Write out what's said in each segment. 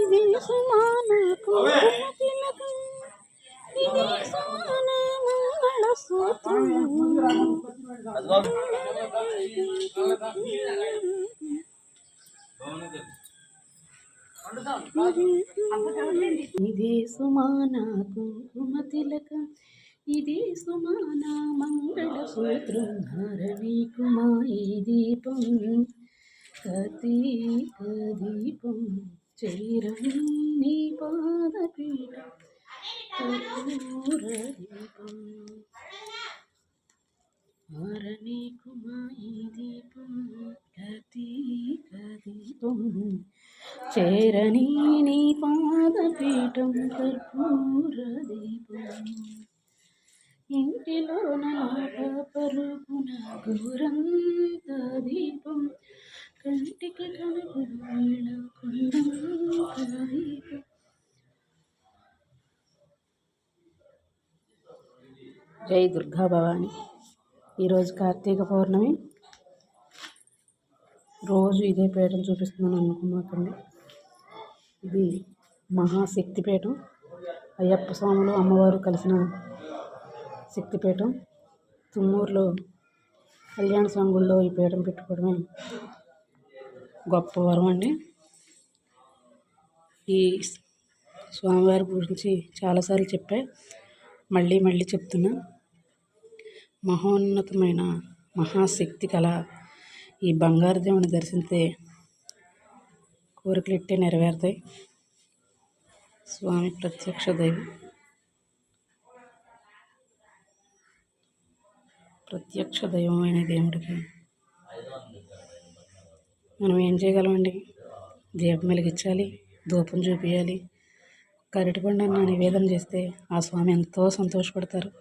ఇది సుమాన కుంకుమతిలకం, ఇది సుమాన మంగళ సూత్రం. ఇది సుమాన కుంకుమతిలకం, ఇది సుమాన మంగళ సూత్రం. హరవీకుమా ఈ దీపం, కార్తీక దీపం. చేరని నీ పాదపీఠం, కర్పూర దీపం. హరవీకుమా ఈ దీపం, కార్తీక దీపం. చేరని నీ పాదపీఠం, కర్పూర దీపం. ఇంటిలోన పరుపున గోరంత దీపం, కంటికి కనుగొన వేళ కొండంత దీపం. జై దుర్గా భవాని. ఈరోజు కార్తీక పౌర్ణమి. రోజు ఇదే పీఠం చూపిస్తున్నాను అనుకోమాకండి. ఇది మహాశక్తిపీఠం. అయ్యప్ప స్వాములు అమ్మవారు కలిసిన శక్తిపీఠం. తుమ్మూరులో కళ్యాణ సంఘంలో ఈ పీఠం పెట్టుకోవడమే గొప్ప వరం అండి. ఈ స్వామివారి గురించి చాలాసార్లు చెప్పా, మళ్ళీ మళ్ళీ చెప్తున్నా. మహోన్నతమైన మహాశక్తి కల ఈ బంగారు దేవుని దర్శిస్తే కోరికలు ఇట్టే నెరవేరుతాయి. స్వామి ప్రత్యక్ష దైవం. ప్రత్యక్ష దైవమైన దేవుడికి మనం ఏం చేయగలమండి? దీపం వెలిగించాలి, ధూపం చూపించాలి, కరటిపండు అన్న నివేదన చేస్తే ఆ స్వామి ఎంతో సంతోషపడతారు.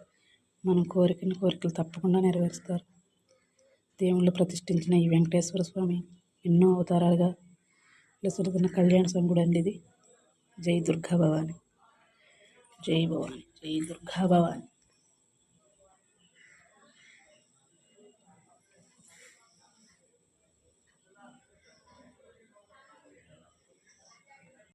మనం కోరికలు తప్పకుండా నెరవేరుస్తారు. దేవుళ్ళు ప్రతిష్ఠించిన ఈ వెంకటేశ్వర స్వామి ఎన్నో అవతారాలుగా వెలుసులుతున్న కళ్యాణ సంగుడు అండి ఇది. జై దుర్గా భవాని. జై భవాని. జై దుర్గా భవాని.